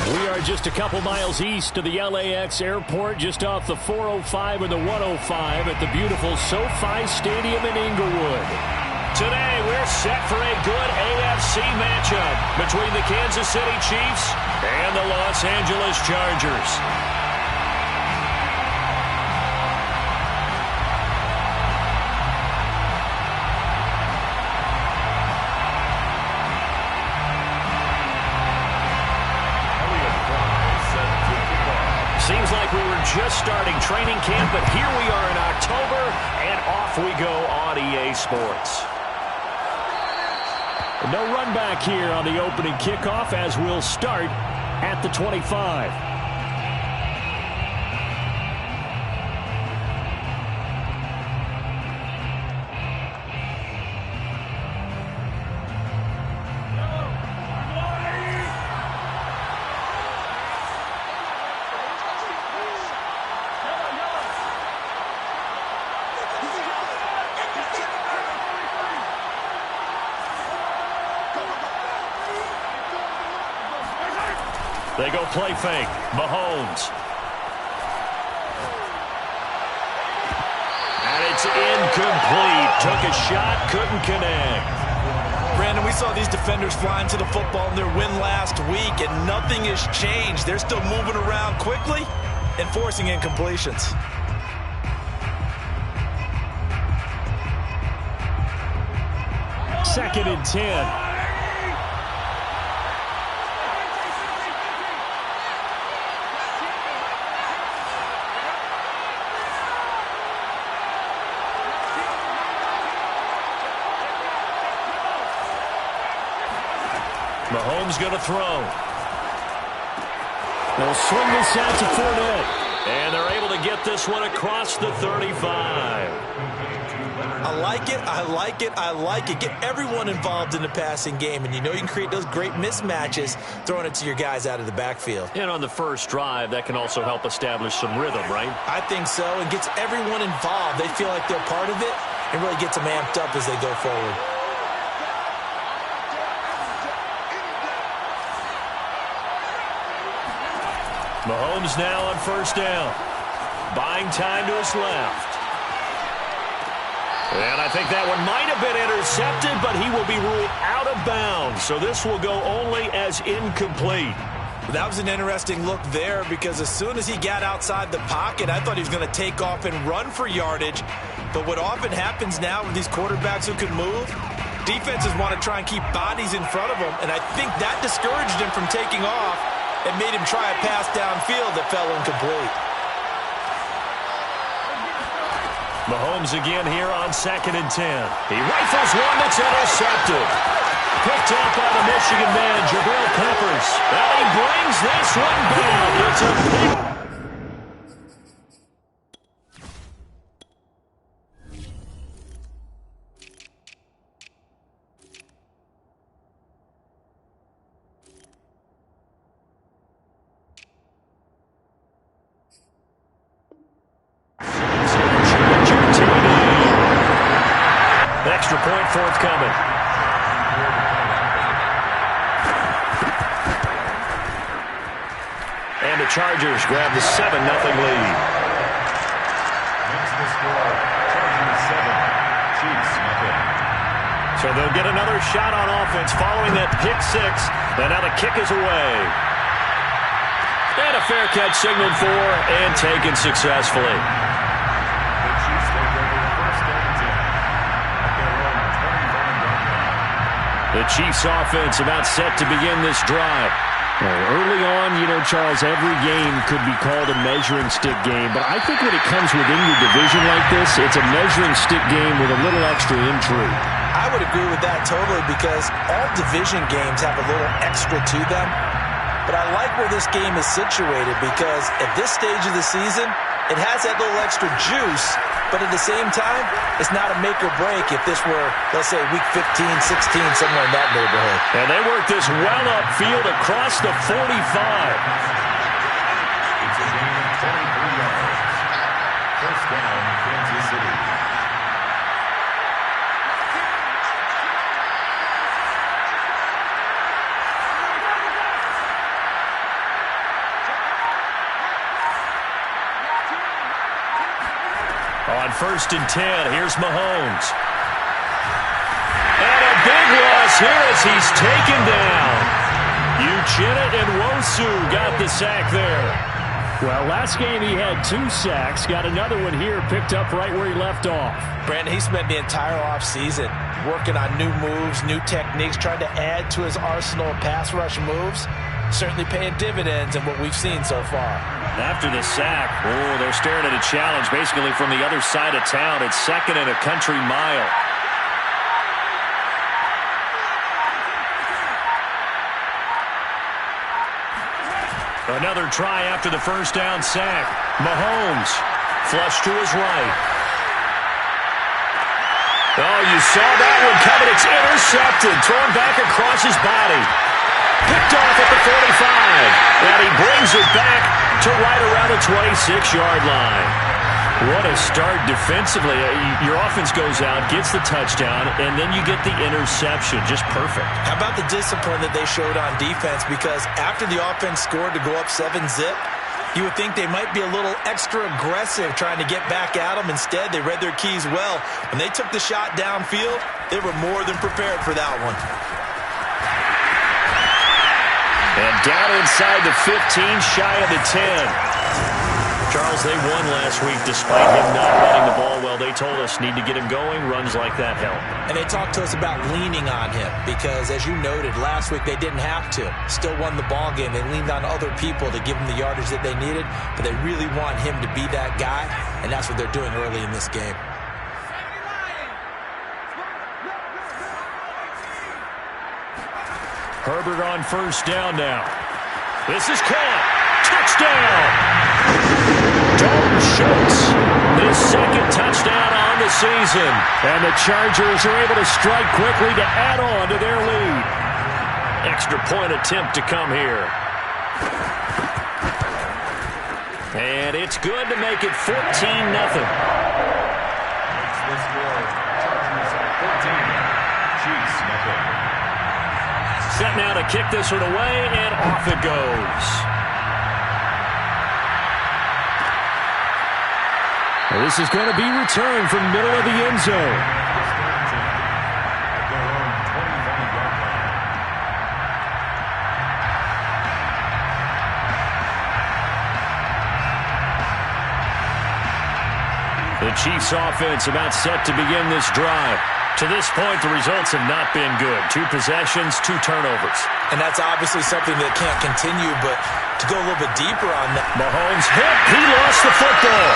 We are just a couple miles east of the LAX airport, just off the 405 or the 105 at the beautiful SoFi Stadium in Inglewood. Today, we're set for a good AFC matchup between the Kansas City Chiefs and the Los Angeles Chargers. Seems like we were just starting training camp, but here we are in October, and off we go on EA Sports. No run back here on the opening kickoff as we'll start at the 25. They go play fake. Mahomes. And it's incomplete. Took a shot, couldn't connect. Brandon, we saw these defenders flying to the football in their win last week, and nothing has changed. They're still moving around quickly and forcing incompletions. Second and 10. Mahomes going to throw. They'll swing this out to Fournette. And they're able to get this one across the 35. I like it, I like it, I like it. Get everyone involved in the passing game, and you know you can create those great mismatches throwing it to your guys out of the backfield. And on the first drive, that can also help establish some rhythm, right? I think so. It gets everyone involved. They feel like they're part of it and really gets them amped up as they go forward. Mahomes now on first down. Buying time to his left. And I think that one might have been intercepted, but he will be ruled out of bounds. So this will go only as incomplete. That was an interesting look there because as soon as he got outside the pocket, I thought he was going to take off and run for yardage. But what often happens now with these quarterbacks who can move, defenses want to try and keep bodies in front of them. And I think that discouraged him from taking off and made him try a pass downfield that fell incomplete. Mahomes again here on second and 10. He rifles one that's intercepted. Picked up by the Michigan man, Jabril Peppers. And he brings this one back. It's a big... Extra point forthcoming. And the Chargers grab the 7-0 lead. So they'll get another shot on offense following that pick six. And now the kick is away. And a fair catch signaled for and taken successfully. The Chiefs offense about set to begin this drive. Early on, you know, Charles, every game could be called a measuring stick game. But I think when it comes within your division like this, it's a measuring stick game with a little extra intrigue. I would agree with that totally because all division games have a little extra to them. But I like where this game is situated because at this stage of the season, it has that little extra juice. But at the same time, it's not a make or break if this were, let's say, week 15, 16, somewhere in that neighborhood. And they work this well upfield across the 45. It's a gain of 23 yards. First down, Kansas City. On 1st and 10, here's Mahomes. And a big loss here as he's taken down. Uchenna and Nwosu got the sack there. Well, last game he had 2 sacks. Got another one here, picked up right where he left off. Brandon, he spent the entire offseason working on new moves, new techniques, trying to add to his arsenal of pass rush moves. Certainly paying dividends in what we've seen so far. After the sack, they're staring at a challenge basically from the other side of town. It's 2nd and a country mile. Another try after the first down sack. Mahomes, flush to his right. Oh, you saw that one coming. It's intercepted. Thrown back across his body. Picked off at the 45. And he brings it back to right around the 26-yard line. What a start defensively. Your offense goes out, gets the touchdown, and then you get the interception. Just perfect. How about the discipline that they showed on defense? Because after the offense scored to go up 7-zip, you would think they might be a little extra aggressive trying to get back at them. Instead, they read their keys well. When they took the shot downfield, they were more than prepared for that one. And down inside the 15, shy of the 10. Charles, they won last week despite him not running the ball well. They told us need to get him going. Runs like that help. And they talked to us about leaning on him because, as you noted, last week they didn't have to. Still won the ball game. They leaned on other people to give them the yardage that they needed, but they really want him to be that guy, and that's what they're doing early in this game. Herbert on first down now. This is caught. Touchdown! Dalton Schultz, his 2nd touchdown on the season. And the Chargers are able to strike quickly to add on to their lead. Extra point attempt to come here. And it's good to make it 14-0. Set now to kick this one away, and off it goes. Well, this is going to be returned from middle of the end zone. The Chiefs offense about set to begin this drive. To this point, the results have not been good. 2 possessions, 2 turnovers. And that's obviously something that can't continue, but to go a little bit deeper on that. Mahomes hit. He lost the football.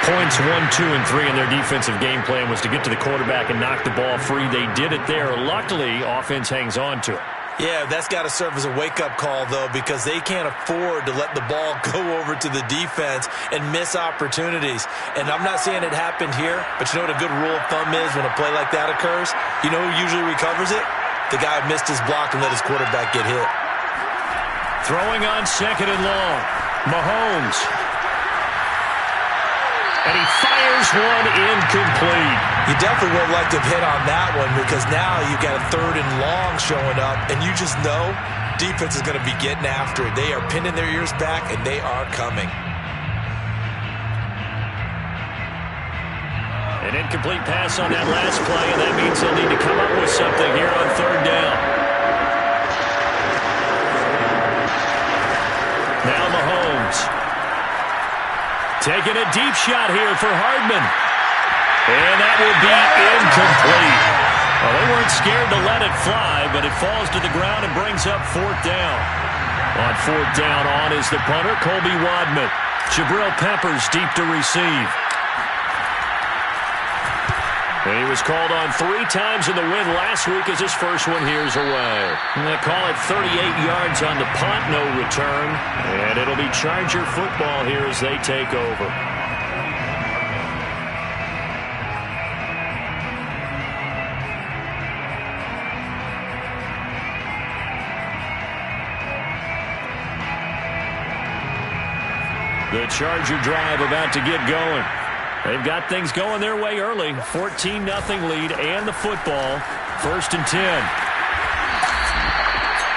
Points 1, 2, and 3 in their defensive game plan was to get to the quarterback and knock the ball free. They did it there. Luckily, offense hangs on to it. Yeah, that's got to serve as a wake-up call, though, because they can't afford to let the ball go over to the defense and miss opportunities. And I'm not saying it happened here, but you know what a good rule of thumb is when a play like that occurs? You know who usually recovers it? The guy who missed his block and let his quarterback get hit. Throwing on 2nd and long. Mahomes. And he fires one incomplete. You definitely would like to have hit on that one because now you've got a 3rd and long showing up, and you just know defense is going to be getting after it. They are pinning their ears back, and they are coming. An incomplete pass on that last play, and that means they'll need to come up with something here on 3rd down. Now Mahomes. Taking a deep shot here for Hardman. And that will be incomplete. Well, they weren't scared to let it fly, but it falls to the ground and brings up 4th down. On 4th down, on is the punter, Colby Wadman. Jabril Peppers deep to receive. And he was called on 3 times in the win last week as his first one here's away. And they call it 38 yards on the punt, no return. And it'll be Charger football here as they take over. The Charger drive about to get going. They've got things going their way early. 14-0 lead and the football. 1st and 10.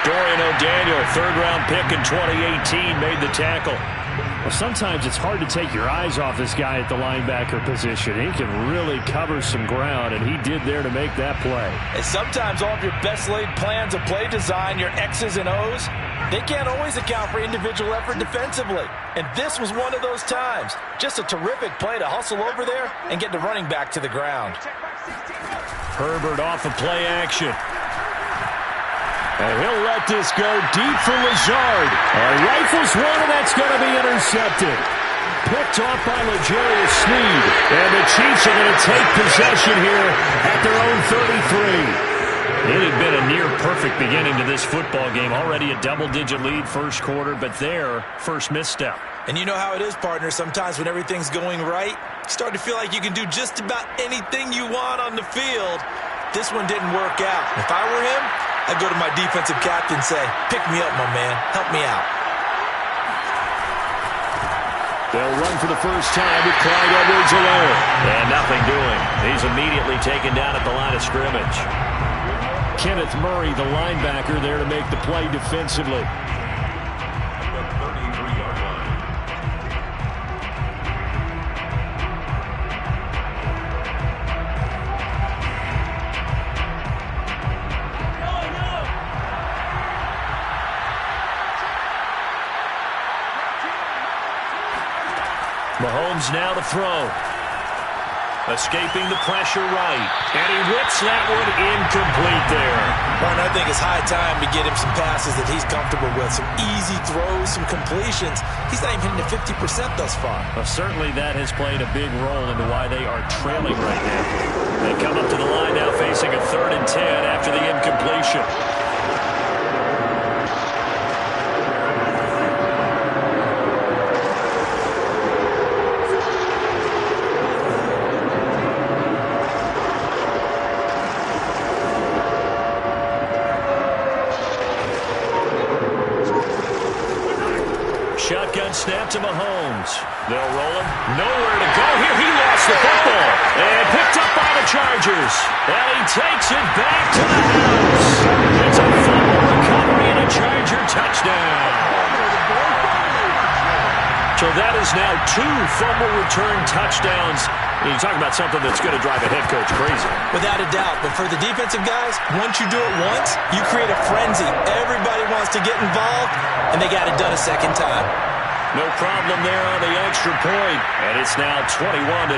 Dorian O'Daniel, 3rd-round pick in 2018, made the tackle. Sometimes it's hard to take your eyes off this guy at the linebacker position. He can really cover some ground, and he did there to make that play. And sometimes all of your best laid plans of play design, your X's and O's, they can't always account for individual effort defensively. And this was one of those times. Just a terrific play to hustle over there and get the running back to the ground. Herbert off of play action. And he'll let this go deep for Lazard. Rifles one, and that's going to be intercepted. Picked off by L'Jarius Sneed. And the Chiefs are going to take possession here at their own 33. It had been a near-perfect beginning to this football game. Already a double-digit lead first quarter, but their first misstep. And you know how it is, partner. Sometimes when everything's going right, you start to feel like you can do just about anything you want on the field. This one didn't work out. If I were him, I'd go to my defensive captain and say, pick me up, my man. Help me out. They'll run for the first time with Clyde Edwards-Helaire. And nothing doing. He's immediately taken down at the line of scrimmage. Kenneth Murray, the linebacker, there to make the play defensively. Mahomes now to throw. Escaping the pressure right. And he whips that one incomplete there. Martin, I think it's high time to get him some passes that he's comfortable with. Some easy throws, some completions. He's not even hitting the 50% thus far. Well, certainly that has played a big role into why they are trailing right now. They come up to the line now facing a 3rd and 10 after the incompletion. Shotgun snap to Mahomes. They'll roll him. Nowhere to go here. He lost the football. And picked up by the Chargers. And he takes it back to the house. It's a fumble recovery and a Charger touchdown. So that is now 2 fumble return touchdowns. You talk about something that's going to drive a head coach crazy. Without a doubt. But for the defensive guys, once you do it once, you create a frenzy. Everybody wants to get involved, and they got it done a second time. No problem there on the extra point. And it's now 21-0.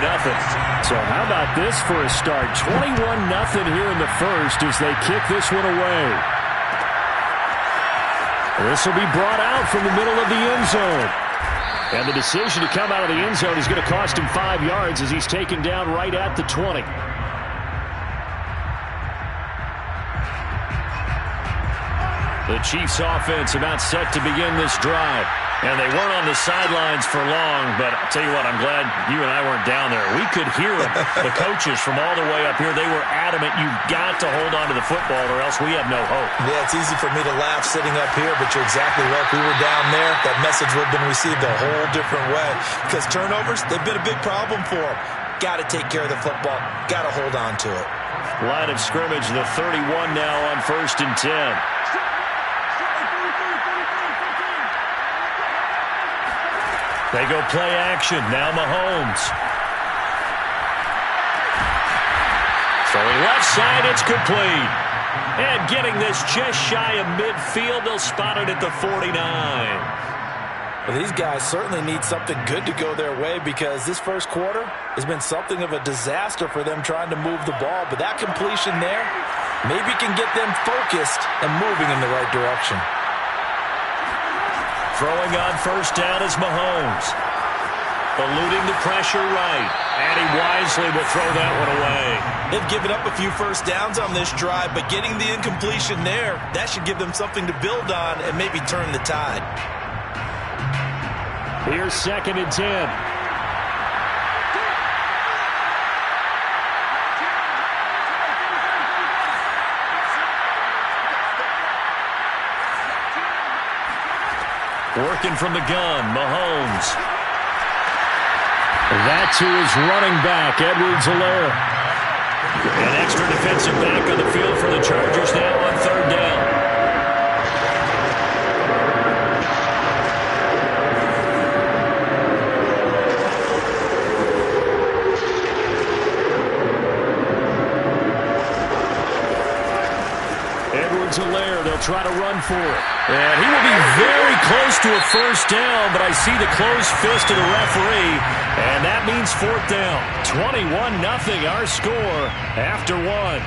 So how about this for a start? 21-0 here in the first as they kick this one away. This will be brought out from the middle of the end zone. And the decision to come out of the end zone is going to cost him 5 yards as he's taken down right at the 20. The Chiefs offense about set to begin this drive. And they weren't on the sidelines for long, but I'll tell you what, I'm glad you and I weren't down there. We could hear them, the coaches from all the way up here. They were adamant, you've got to hold on to the football or else we have no hope. Yeah, it's easy for me to laugh sitting up here, but you're exactly right. If we were down there, that message would have been received a whole different way. Because turnovers, they've been a big problem for them. Got to take care of the football. Got to hold on to it. Line of scrimmage, the 31 now on 1st and 10. They go play action. Now Mahomes. Throwing left side, it's complete. And getting this just shy of midfield, they'll spot it at the 49. Well, these guys certainly need something good to go their way because this first quarter has been something of a disaster for them trying to move the ball. But that completion there maybe can get them focused and moving in the right direction. Throwing on 1st down is Mahomes. Eluding the pressure right. And he wisely will throw that one away. They've given up a few first downs on this drive, but getting the incompletion there, that should give them something to build on and maybe turn the tide. Here's 2nd and 10. Working from the gun, Mahomes. That to his running back, Edwards-Helaire. An extra defensive back on the field for the Chargers now on 3rd down. Edwards-Helaire. They'll try to run for it. And he will be very close to a first down, but I see the closed fist of the referee, and that means fourth down. 21-0 our score after one.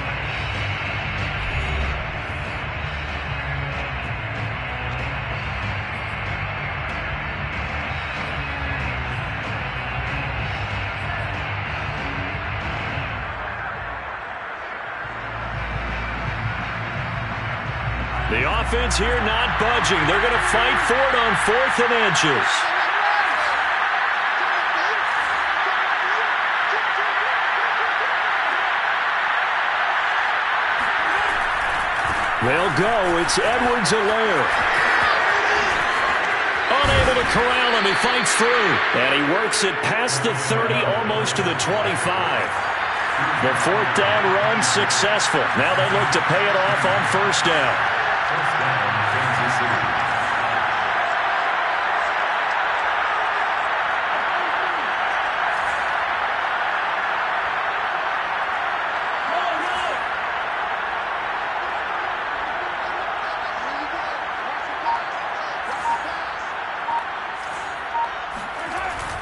The offense here not budging. They're going to fight for it on 4th and inches. They'll go. It's Edwards-Helaire. Unable to corral him. He fights through. And he works it past the 30, almost to the 25. The 4th down run successful. Now they look to pay it off on first down. First down, Kansas City.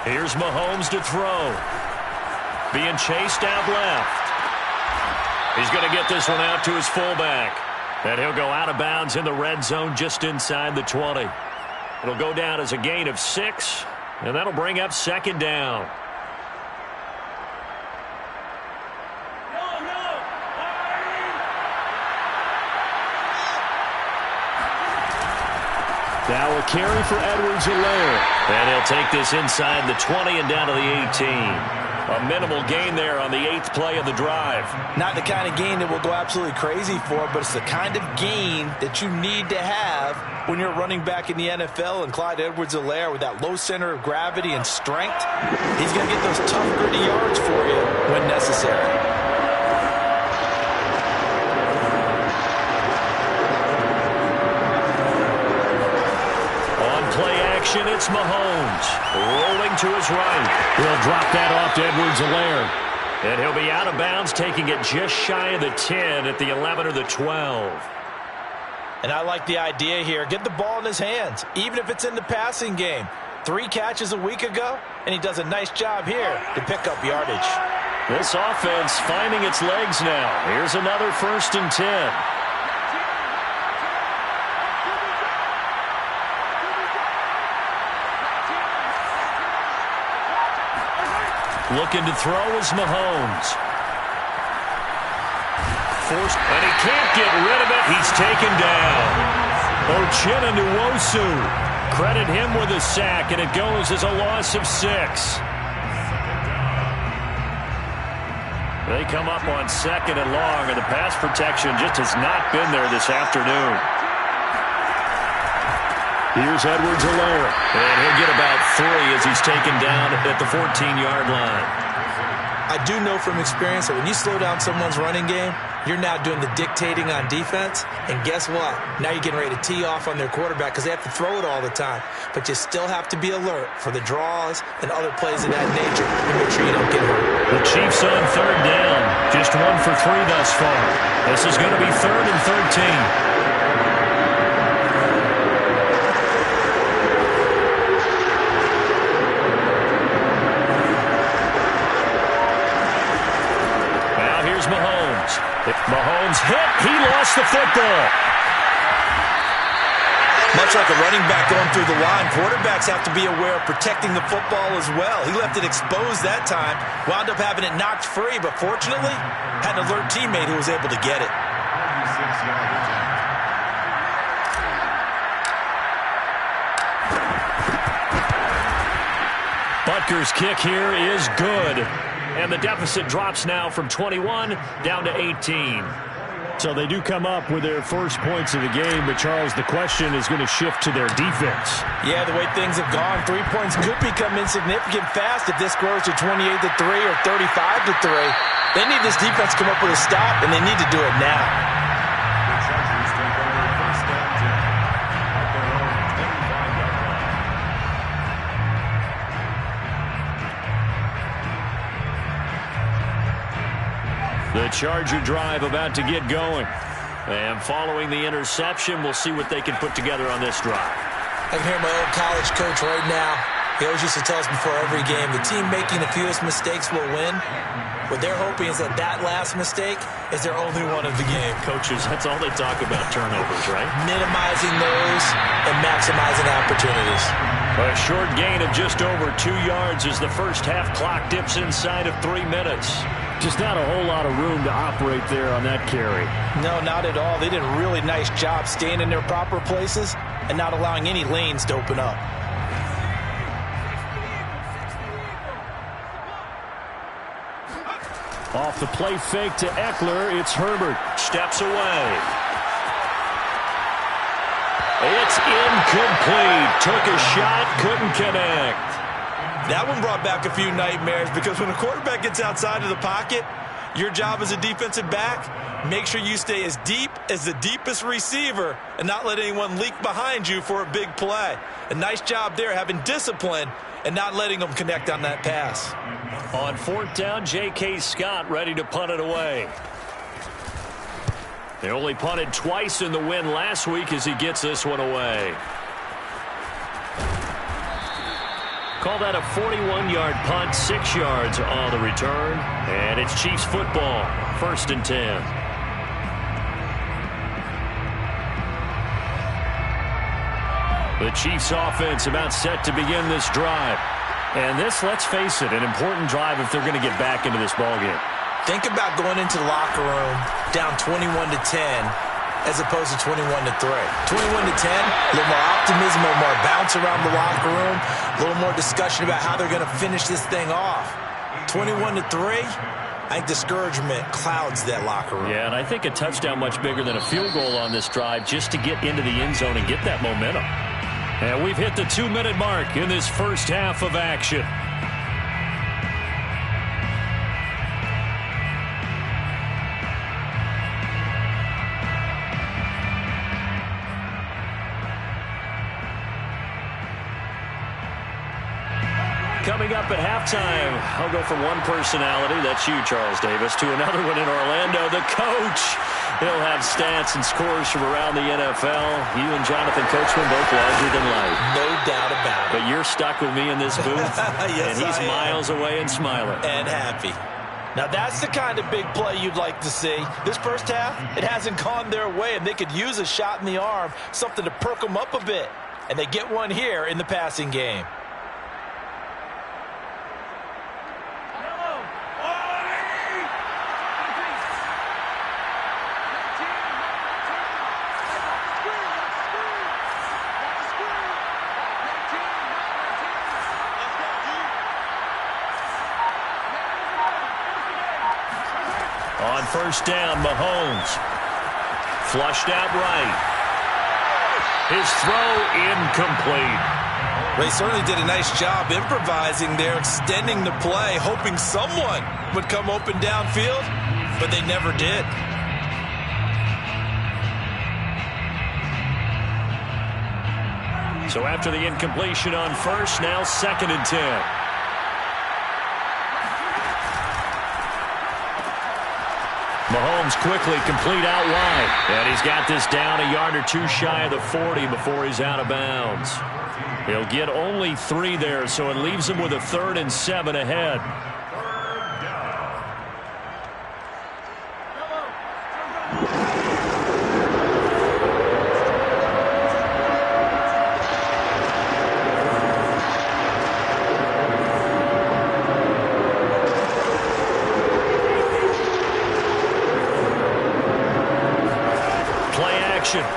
Here's Mahomes to throw. Being chased out left. He's going to get this one out to his fullback. And he'll go out of bounds in the red zone just inside the 20. It'll go down as a gain of 6, and that'll bring up second down. Now a carry for Edwards-Helaire. And he'll take this inside the 20 and down to the 18. A minimal gain there on the 8th play of the drive. Not the kind of gain that we'll go absolutely crazy for, but it's the kind of gain that you need to have when you're running back in the NFL. And Clyde Edwards-Helaire, with that low center of gravity and strength, he's going to get those tough, gritty yards for you when necessary. It's Mahomes rolling to his right. He'll drop that off to Edwards-Helaire. And he'll be out of bounds, taking it just shy of the 10 at the 11 or the 12. And I like the idea here. Get the ball in his hands, even if it's in the passing game. 3 catches a week ago, and he does a nice job here to pick up yardage. This offense finding its legs now. Here's another 1st and 10. Looking to throw is Mahomes. Forced, and he can't get rid of it. He's taken down. Uchenna Nwosu. Credit him with a sack, and it goes as a loss of 6. They come up on 2nd and long, and the pass protection just has not been there this afternoon. Here's Edwards-Helaire. And he'll get about 3 as he's taken down at the 14-yard line. I do know from experience that when you slow down someone's running game, you're now doing the dictating on defense. And guess what? Now you're getting ready to tee off on their quarterback because they have to throw it all the time. But you still have to be alert for the draws and other plays of that nature to make sure you don't get hurt. The Chiefs on 3rd down. Just 1 for 3 thus far. This is going to be 3rd and 13. Mahomes hit. He lost the football. Much like a running back going through the line, quarterbacks have to be aware of protecting the football as well. He left it exposed that time, wound up having it knocked free, but fortunately, had an alert teammate who was able to get it. Butker's kick here is good. And the deficit drops now from 21 down to 18. So they do come up with their first points of the game, but Charles, the question is going to shift to their defense. Yeah, the way things have gone, 3 points could become insignificant fast if this grows to 28-3 or 35-3. They need this defense to come up with a stop, and they need to do it now. The Charger drive about to get going. And following the interception, we'll see what they can put together on this drive. I can hear my old college coach right now. He always used to tell us before every game, the team making the fewest mistakes will win. What they're hoping is that that last mistake is their only one of the game. Coaches, that's all they talk about, turnovers, right? Minimizing those and maximizing opportunities. A short gain of just over 2 yards as the first half clock dips inside of 3 minutes. Just not a whole lot of room to operate there on that carry. No, not at all. They did a really nice job staying in their proper places and not allowing any lanes to open up. Off the play fake to Eckler, it's Herbert. Steps away. It's incomplete. Took a shot, couldn't connect. That one brought back a few nightmares because when a quarterback gets outside of the pocket, your job as a defensive back, make sure you stay as deep as the deepest receiver and not let anyone leak behind you for a big play. A nice job there having discipline and not letting them connect on that pass. On 4th down, J.K. Scott ready to punt it away. They only punted twice in the win last week as he gets this one away. Call that a 41-yard punt, 6 yards on the return. And it's Chiefs football, 1st and 10. The Chiefs offense about set to begin this drive. And this, let's face it, an important drive if they're going to get back into this ballgame. Think about going into the locker room down 21-10 as opposed to 21-3. 21-10, a little more optimism, a little more bounce around the locker room, a little more discussion about how they're going to finish this thing off. 21-3, I think discouragement clouds that locker room. Yeah, and I think a touchdown much bigger than a field goal on this drive just to get into the end zone and get that momentum. And we've hit the 2-minute mark in this first half of action. Coming up at halftime, I'll go from one personality, that's you, Charles Davis, to another one in Orlando, the coach. He'll have stats and scores from around the NFL. You and Jonathan Coachman both larger than life. No doubt about it. But you're stuck with me in this booth, yes, and he's miles away and smiling. And happy. Now that's the kind of big play you'd like to see. This first half, it hasn't gone their way, and they could use a shot in the arm, something to perk them up a bit. And they get one here in the passing game. On 1st down, Mahomes. Flushed out right. His throw incomplete. They certainly did a nice job improvising there, extending the play, hoping someone would come open downfield, but they never did. So after the incompletion on 1st, now 2nd and 10. Mahomes quickly complete out wide. And he's got this down a yard or two shy of the 40 before he's out of bounds. He'll get only 3 there, so it leaves him with a 3rd and 7 ahead.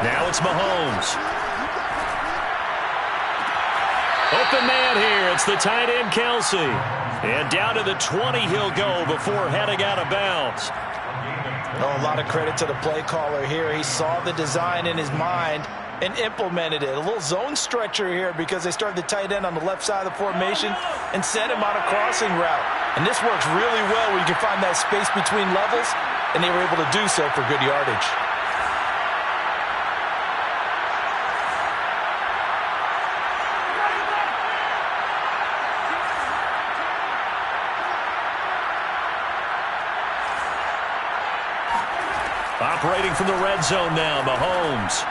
Now it's Mahomes. Open man here. It's the tight end, Kelsey. And down to the 20 he'll go before heading out of bounds. Oh, a lot of credit to the play caller here. He saw the design in his mind and implemented it. A little zone stretcher here because they started the tight end on the left side of the formation and set him on a crossing route. And this works really well where you can find that space between levels, and they were able to do so for good yardage. Operating from the red zone now, Mahomes.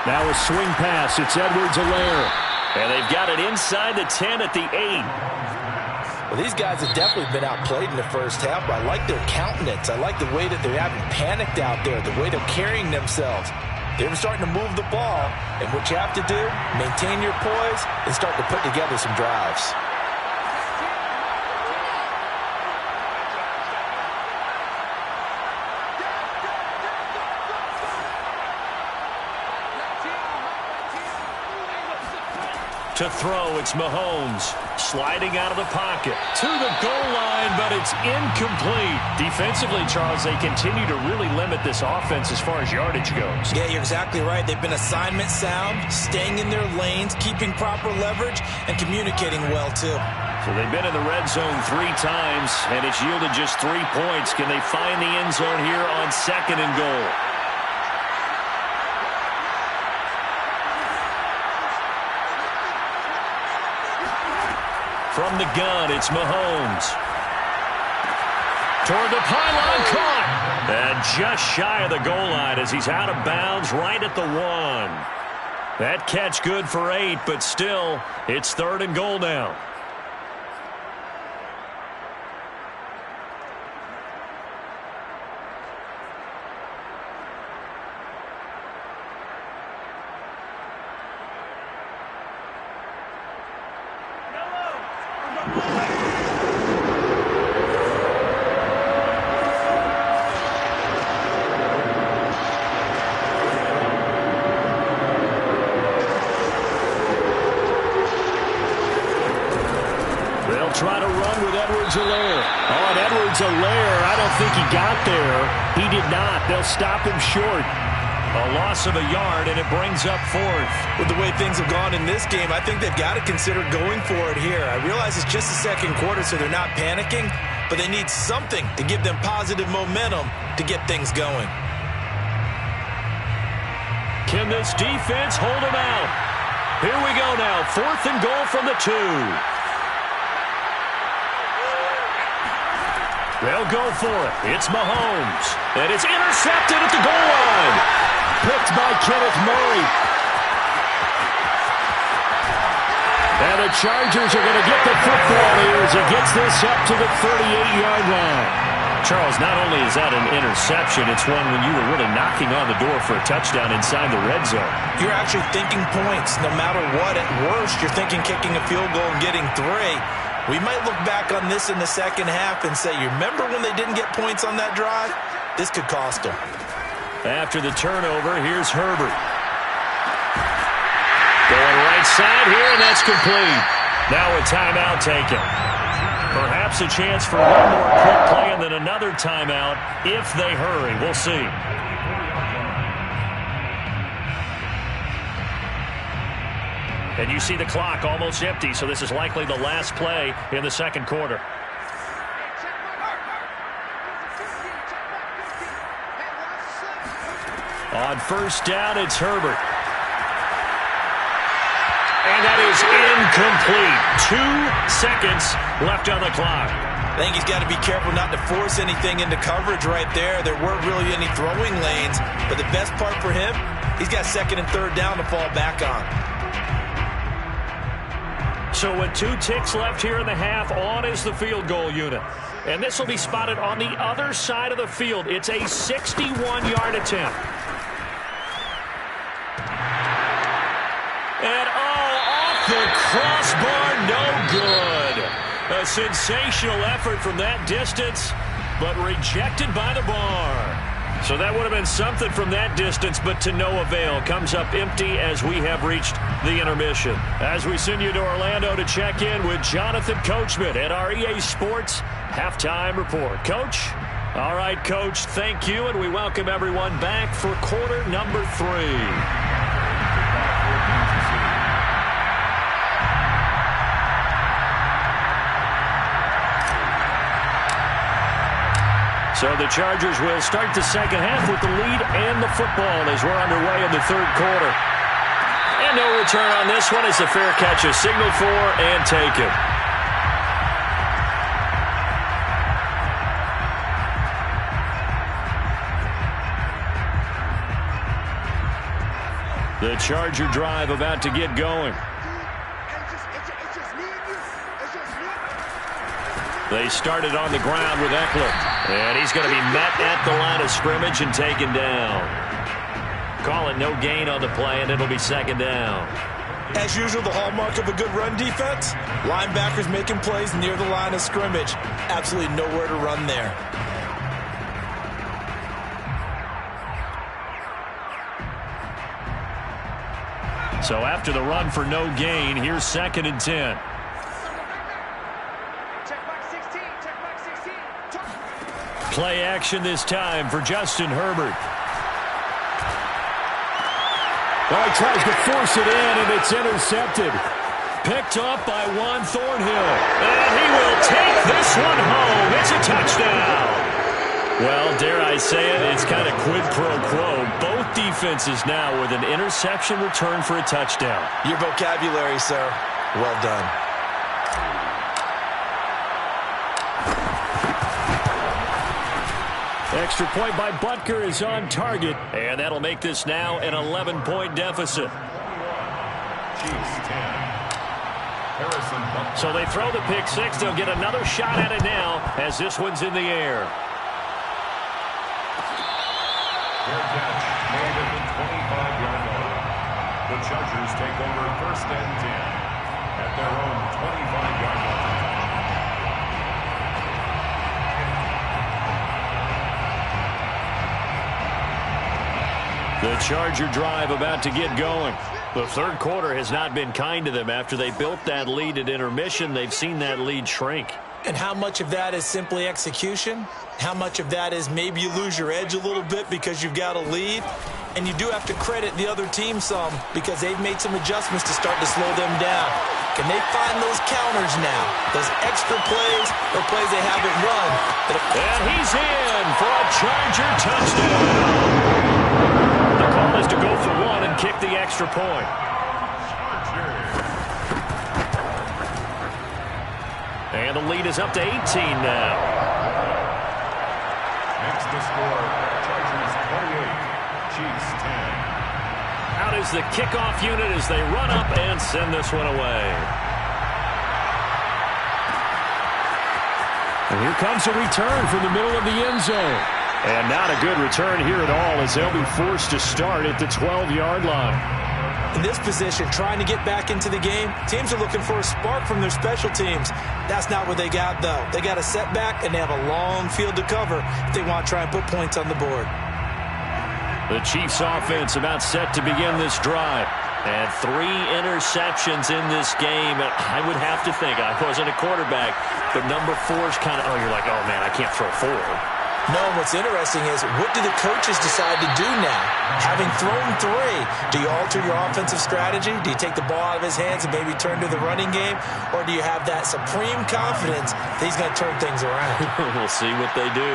Now a swing pass. It's Edwards-Helaire. And they've got it inside the 10 at the 8. Well, these guys have definitely been outplayed in the first half, but I like their countenance. I like the way that they're having panicked out there, the way they're carrying themselves. They're starting to move the ball, and what you have to do, maintain your poise and start to put together some drives. To throw, it's Mahomes. Sliding out of the pocket. To the goal line, but it's incomplete. Defensively, Charles, they continue to really limit this offense as far as yardage goes. Yeah, you're exactly right. They've been assignment sound, staying in their lanes, keeping proper leverage, and communicating well, too. So they've been in the red zone 3 times, and it's yielded just 3 points. Can they find the end zone here on 2nd and goal? From the gun, it's Mahomes. Toward the pylon, caught. And just shy of the goal line as he's out of bounds right at the 1. That catch good for 8, but still, it's 3rd and goal now. Try to run with Edwards-Helaire. Oh, and Edwards-Helaire, I don't think he got there. He did not. They'll stop him short. A loss of a yard, and it brings up 4th. With the way things have gone in this game, I think they've got to consider going for it here. I realize it's just the 2nd quarter, so they're not panicking, but they need something to give them positive momentum to get things going. Can this defense hold them out? Here we go now. 4th and goal from the 2. They'll go for it. It's Mahomes. And it's intercepted at the goal line. Picked by Kenneth Murray. And the Chargers are going to get the football here as he gets this up to the 38-yard line. Charles, not only is that an interception, it's one when you were really knocking on the door for a touchdown inside the red zone. You're actually thinking points no matter what. At worst, you're thinking kicking a field goal and getting 3. We might look back on this in the second half and say, you remember when they didn't get points on that drive? This could cost them. After the turnover, here's Herbert. Going right side here, and that's complete. Now a timeout taken. Perhaps a chance for one more quick play and then another timeout if they hurry. We'll see. And you see the clock almost empty, so this is likely the last play in the 2nd quarter. On 1st down, it's Herbert. And that is incomplete. 2 seconds left on the clock. I think he's got to be careful not to force anything into coverage right there. There weren't really any throwing lanes, but the best part for him, he's got 2nd and 3rd down to fall back on. So with 2 ticks left here in the half, on is the field goal unit. And this will be spotted on the other side of the field. It's a 61-yard attempt. And off the crossbar, no good. A sensational effort from that distance, but rejected by the bar. So that would have been something from that distance, but to no avail. Comes up empty as we have reached the intermission. As we send you to Orlando to check in with Jonathan Coachman at our EA Sports Halftime Report. Coach? All right, Coach, thank you, and we welcome everyone back for quarter number 3. So the Chargers will start the second half with the lead and the football as we're underway in the 3rd quarter. And no return on this one as the fair catch is signaled for and taken. The Charger drive about to get going. They started on the ground with Eckler. And he's going to be met at the line of scrimmage and taken down. Call it no gain on the play, and it'll be second down. As usual, the hallmark of a good run defense, linebackers making plays near the line of scrimmage. Absolutely nowhere to run there. So after the run for no gain, here's 2nd and 10. Play action this time for Justin Herbert. Oh, he tries to force it in, and it's intercepted. Picked up by Juan Thornhill. And he will take this one home. It's a touchdown. Well, dare I say it, it's kind of quid pro quo. Both defenses now with an interception return for a touchdown. Your vocabulary, sir. Well done. Extra point by Butker is on target, and that'll make this now an 11-point deficit. So they throw the pick six. They'll get another shot at it now as this one's in the air. Fair catch made at the 25-yard line. The Chargers take over 1st and 10 at their own 25-yard line. The Charger drive about to get going. The third quarter has not been kind to them. After they built that lead at intermission, they've seen that lead shrink. And how much of that is simply execution? How much of that is maybe you lose your edge a little bit because you've got a lead? And you do have to credit the other team some because they've made some adjustments to start to slow them down. Can they find those counters now? Those extra plays or plays they haven't run? And he's in for a Charger touchdown. The call is to go for one and kick the extra point. And the lead is up to 18 now. Makes the score, Chargers 28, Chiefs 10. Out is the kickoff unit as they run up and send this one away. And here comes a return from the middle of the end zone. And not a good return here at all as they'll be forced to start at the 12-yard line. In this position, trying to get back into the game, teams are looking for a spark from their special teams. That's not what they got, though. They got a setback, and they have a long field to cover if they want to try and put points on the board. The Chiefs offense about set to begin this drive. And 3 interceptions in this game. I would have to think, I wasn't a quarterback, but number 4 is kind of, you're like, oh, man, I can't throw 4. No, what's interesting is what do the coaches decide to do now? Having thrown 3, do you alter your offensive strategy? Do you take the ball out of his hands and maybe turn to the running game? Or do you have that supreme confidence that he's going to turn things around? We'll see what they do.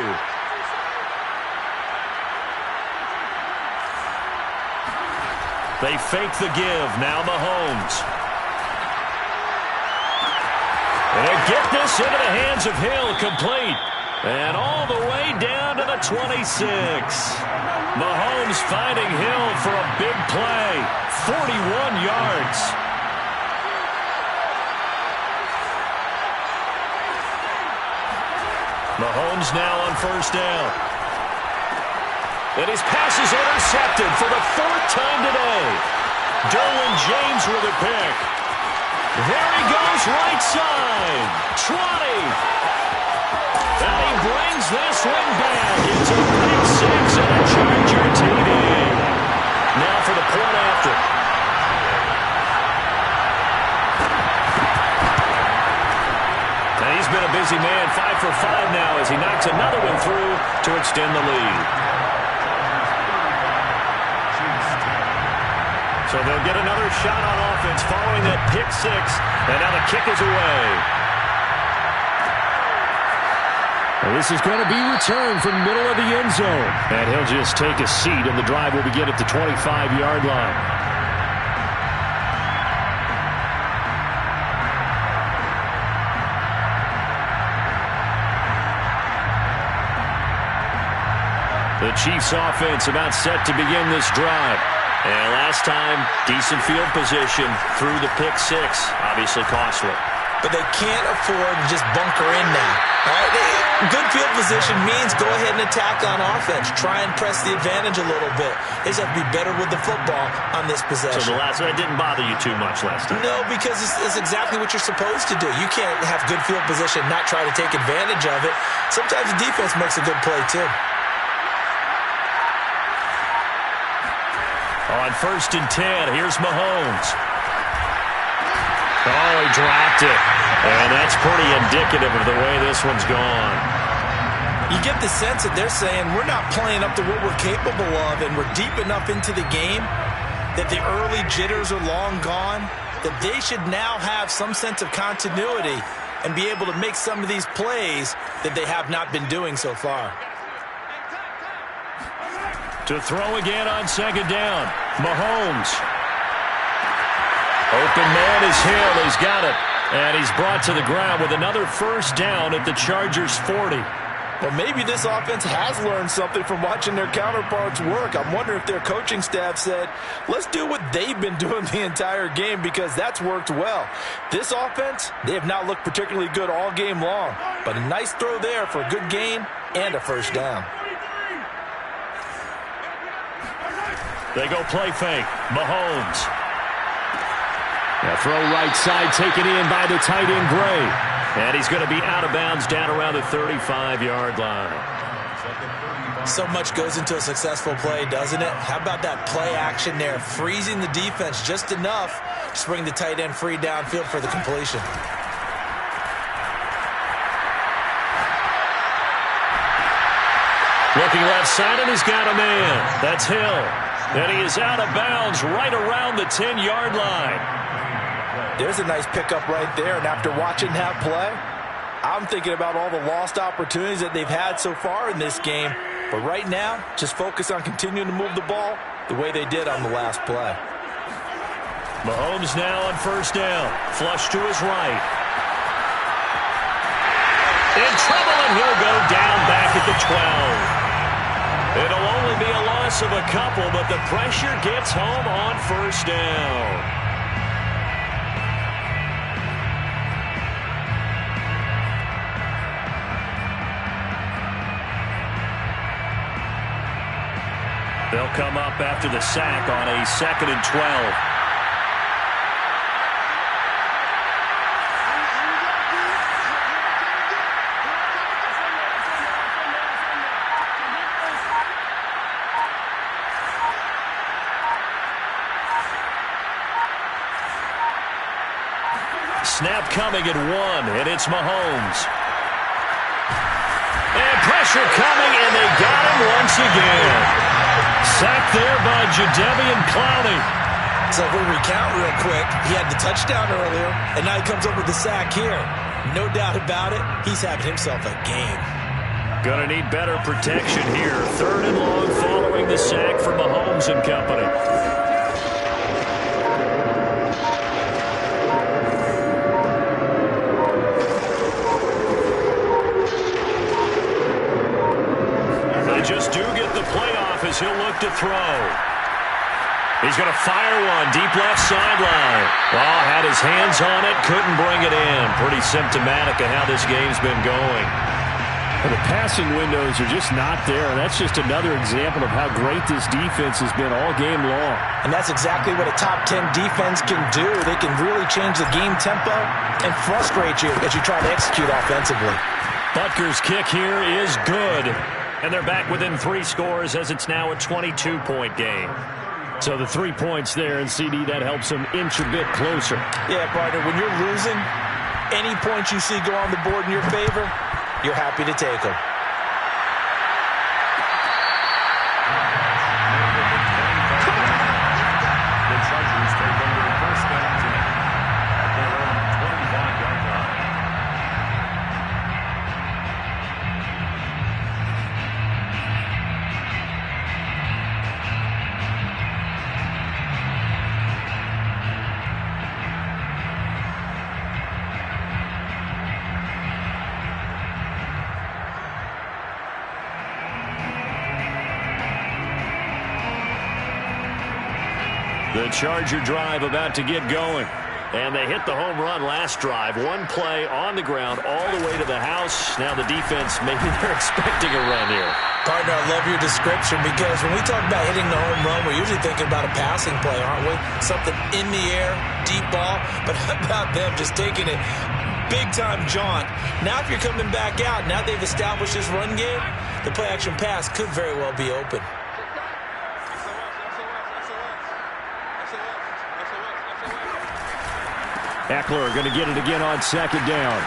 They fake the give. Now Mahomes. And they get this into the hands of Hill, complete. And all the way down to the 26. Mahomes finding Hill for a big play. 41 yards. Mahomes now on first down. And his pass is intercepted for the 4th time today. Derwin James with a pick. There he goes, right side. 20. And he brings this one back. It's a pick 6 and a Charger TD. Now for the point after. And he's been a busy man, 5 for 5 now as he knocks another one through to extend the lead. So they'll get another shot on offense following that pick 6. And now the kick is away. Well, this is going to be returned from the middle of the end zone. And he'll just take a seat, and the drive will begin at the 25-yard line. The Chiefs offense about set to begin this drive. And last time, decent field position through the pick six. Obviously costly. But they can't afford to just bunker in now. All right? Good field position means go ahead and attack on offense. Try and press the advantage a little bit. They just have to be better with the football on this possession. So the last one didn't bother you too much last time? No, because it's exactly what you're supposed to do. You can't have good field position, not try to take advantage of it. Sometimes the defense makes a good play, too. On 1st and 10, here's Mahomes. Oh, he dropped it. And that's pretty indicative of the way this one's gone. You get the sense that they're saying we're not playing up to what we're capable of, and we're deep enough into the game that the early jitters are long gone, that they should now have some sense of continuity and be able to make some of these plays that they have not been doing so far. To throw again on 2nd down, Mahomes. Open man is Hill. He's got it. And he's brought to the ground with another 1st down at the Chargers' 40. Well, maybe this offense has learned something from watching their counterparts work. I'm wondering if their coaching staff said, let's do what they've been doing the entire game, because that's worked well. This offense, they have not looked particularly good all game long. But a nice throw there for a good gain and a 1st down. They go play fake. Mahomes. Now throw right side, taken in by the tight end, Gray. And he's going to be out of bounds down around the 35-yard line. So much goes into a successful play, doesn't it? How about that play action there? Freezing the defense just enough to bring the tight end free downfield for the completion. Looking left side, and he's got a man. That's Hill. And he is out of bounds right around the 10-yard line. There's a nice pickup right there, and after watching that play, I'm thinking about all the lost opportunities that they've had so far in this game. But right now, just focus on continuing to move the ball the way they did on the last play. Mahomes now on 1st down. Flush to his right. In trouble, and he'll go down back at the 12. It'll only be a loss of a couple, but the pressure gets home on 1st down. They'll come up after the sack on a 2nd and 12. Snap coming at 1, and it's Mahomes. And pressure coming, and they got him once again. Sacked there by Jadeveon Clowney. So if we recount real quick, he had the touchdown earlier, and now he comes up with the sack here. No doubt about it, he's having himself a game. Gonna need better protection here. 3rd and long following the sack for Mahomes and company. Just do get the playoff as he'll look to throw. He's going to fire one deep left sideline. Oh, had his hands on it, couldn't bring it in. Pretty symptomatic of how this game's been going. The passing windows are just not there. That's just another example of how great this defense has been all game long. And that's exactly what a top 10 defense can do. They can really change the game tempo and frustrate you as you try to execute offensively. Butker's kick here is good. And they're back within 3 scores as it's now a 22-point game. So the 3 points there, and CD, that helps them inch a bit closer. Yeah, partner, when you're losing, any points you see go on the board in your favor, you're happy to take them. The Chargers take over 1st and 10 at their own 25-yard line. The Charger drive about to get going. And they hit the home run last drive. One play on the ground all the way to the house. Now the defense, maybe they're expecting a run here. Partner, I love your description because when we talk about hitting the home run, we're usually thinking about a passing play, aren't we? Something in the air, deep ball. But how about them just taking it big-time jaunt? Now if you're coming back out, now they've established this run game, the play-action pass could very well be open. Eckler going to get it again on second down.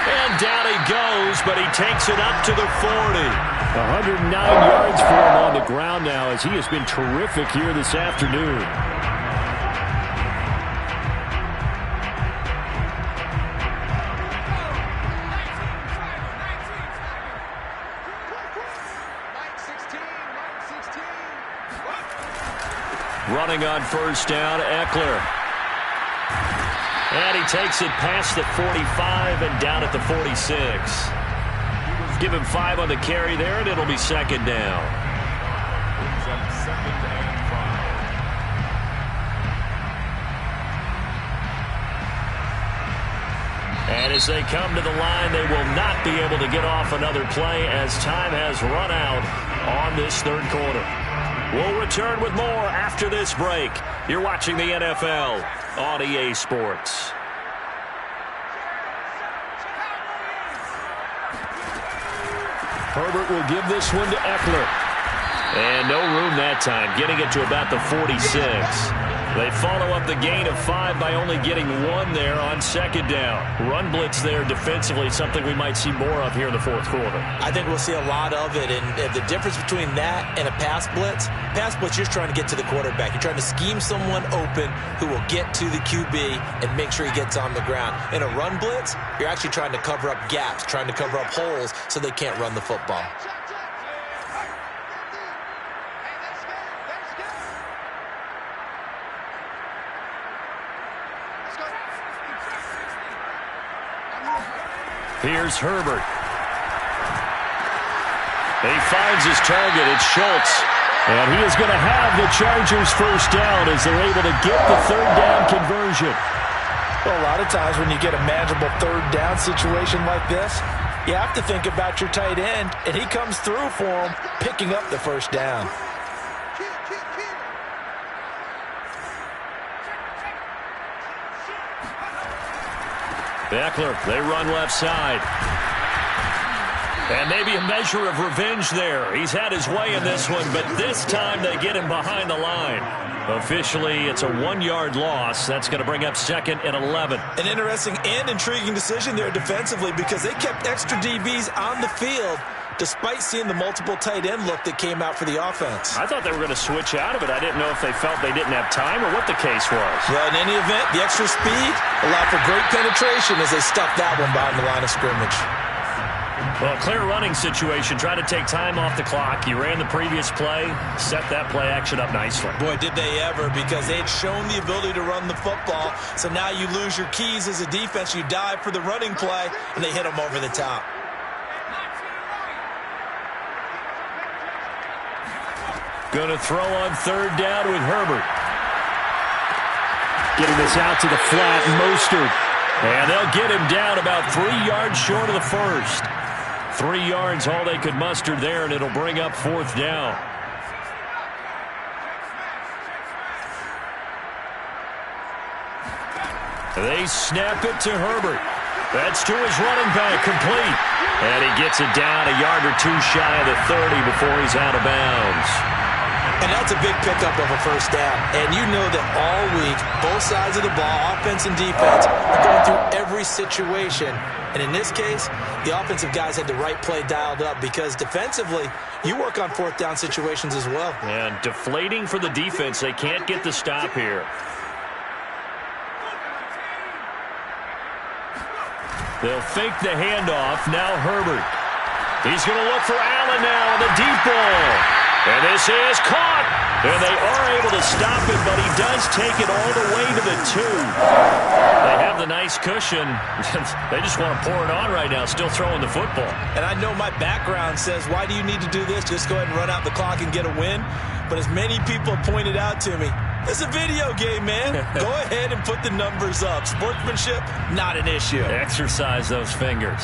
And down he goes, but he takes it up to the 40. 109 yards for him on the ground now as he has been terrific here this afternoon. Running on first down, Eckler. And he takes it past the 45 and down at the 46. Give him 5 on the carry there, and it'll be second down. Brings up 2nd and 5. And as they come to the line, they will not be able to get off another play as time has run out on this third quarter. We'll return with more after this break. You're watching the NFL on EA Sports. Herbert will give this one to Eckler. And no room that time, getting it to about the 46. They follow up the gain of 5 by only getting 1 there on second down. Run blitz there defensively, something we might see more of here in the fourth quarter. I think we'll see a lot of it, and the difference between that and a pass blitz, you're trying to get to the quarterback. You're trying to scheme someone open who will get to the QB and make sure he gets on the ground. In a run blitz, you're actually trying to cover up gaps, trying to cover up holes so they can't run the football. Here's Herbert. He finds his target. It's Schultz. And he is going to have the Chargers first down as they're able to get the third down conversion. Well, a lot of times when you get a manageable third down situation like this, you have to think about your tight end, and he comes through for him, picking up the first down. Eckler, they run left side. And maybe a measure of revenge there. He's had his way in this one, but this time they get him behind the line. Officially, it's a 1-yard loss. That's going to bring up 2nd and 11. An interesting and intriguing decision there defensively because they kept extra DBs on the field despite seeing the multiple tight end look that came out for the offense. I thought they were going to switch out of it. I didn't know if they felt they didn't have time or what the case was. Well, in any event, the extra speed allowed for great penetration as they stuffed that one behind the line of scrimmage. Well, clear running situation. Try to take time off the clock. You ran the previous play, set that play action up nicely. Boy, did they ever, because they had shown the ability to run the football. So now you lose your keys as a defense. You dive for the running play, and they hit them over the top. Going to throw on third down with Herbert. Getting this out to the flat, Mostert. And they'll get him down about 3 yards short of the first. 3 yards, all they could muster there, and it'll bring up fourth down. They snap it to Herbert. That's to his running back, complete. And he gets it down a yard or two shy of the 30 before he's out of bounds. And that's a big pickup of a first down. And you know that all week, both sides of the ball, offense and defense, are going through every situation. And in this case, the offensive guys had the right play dialed up because defensively, you work on fourth down situations as well. And deflating for the defense. They can't get the stop here. They'll fake the handoff. Now Herbert. He's going to look for Allen now on the deep ball. And this is caught. And they are able to stop it, but he does take it all the way to the 2. They have the nice cushion. They just want to pour it on right now, still throwing the football. And I know my background says, why do you need to do this? Just go ahead and run out the clock and get a win. But as many people pointed out to me, it's a video game, man. Go ahead and put the numbers up. Sportsmanship, not an issue. Exercise those fingers.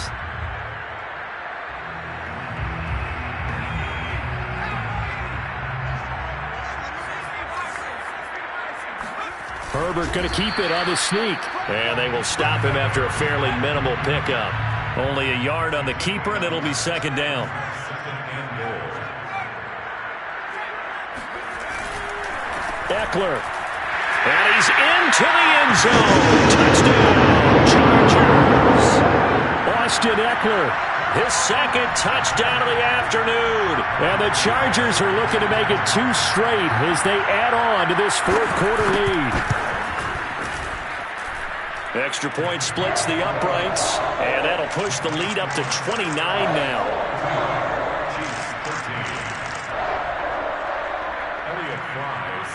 Herbert going to keep it on the sneak. And they will stop him after a fairly minimal pickup. Only a yard on the keeper, and it'll be second down. Eckler. And he's into the end zone. Touchdown, Chargers. Austin Eckler. His second touchdown of the afternoon. And the Chargers are looking to make it 2 straight as they add on to this fourth-quarter lead. Extra point splits the uprights, and that'll push the lead up to 29 now.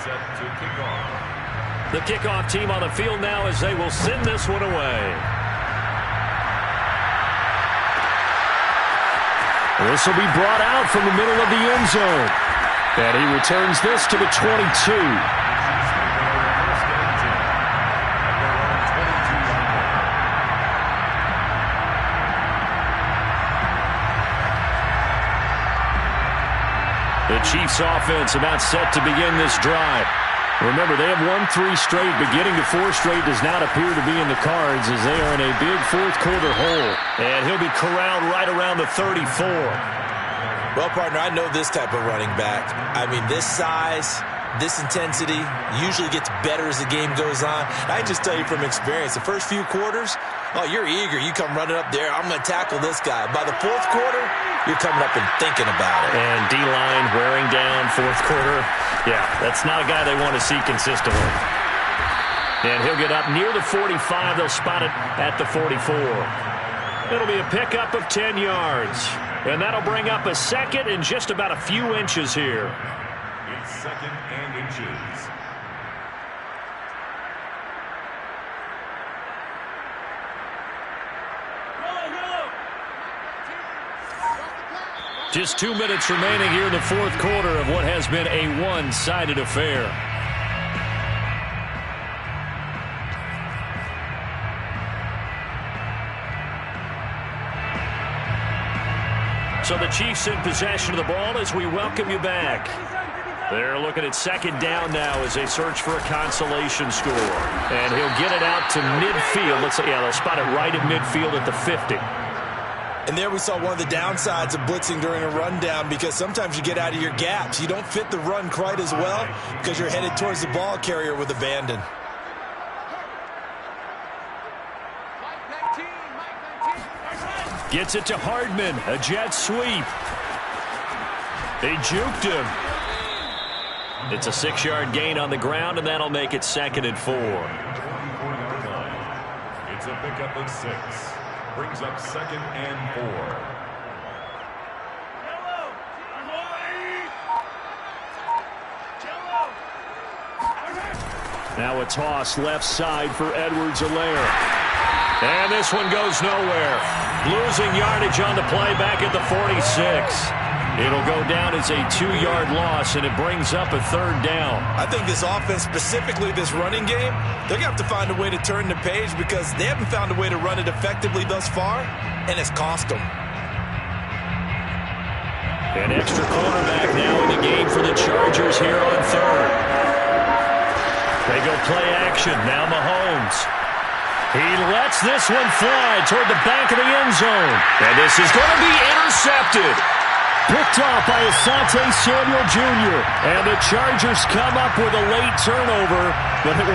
Set to kick off. The kickoff team on the field now as they will send this one away. This will be brought out from the middle of the end zone. And he returns this to the 22. The Chiefs offense about set to begin this drive. Remember, they have won 3 straight, but getting to 4 straight does not appear to be in the cards as they are in a big fourth-quarter hole. And he'll be corralled right around the 34. Well, partner, I know this type of running back. I mean, this size, this intensity usually gets better as the game goes on. I just tell you from experience, the first few quarters, oh, you're eager. You come running up there, I'm going to tackle this guy. By the fourth quarter, you're coming up and thinking about it. And D-line wearing down fourth quarter. Yeah, that's not a guy they want to see consistently. And he'll get up near the 45. They'll spot it at the 44. It'll be a pickup of 10 yards. And that'll bring up a second and just about a few inches here. It's second and inches. Just 2 minutes remaining here in the fourth quarter of what has been a one-sided affair. So the Chiefs in possession of the ball as we welcome you back. They're looking at second down now as they search for a consolation score. And he'll get it out to midfield. They'll spot it right at midfield at the 50. And there we saw one of the downsides of blitzing during a rundown, because sometimes you get out of your gaps. You don't fit the run quite as well because you're headed towards the ball carrier with abandon. Gets it to Hardman, a jet sweep. They juked him. It's a 6-yard gain on the ground, and that'll make it second and 4. It's a pickup of 6. Brings up second and 4. Now a toss left side for Edwards-Helaire. And this one goes nowhere. Losing yardage on the play back at the 46. It'll go down as a 2-yard loss, and it brings up a third down. I think this offense, specifically this running game, they're going to have to find a way to turn the page because they haven't found a way to run it effectively thus far, and it's cost them. An extra quarterback now in the game for the Chargers here on third. They go play action. Now Mahomes. He lets this one fly toward the back of the end zone. And this is going to be intercepted. Picked off by Asante Samuel Jr. And the Chargers come up with a late turnover, but it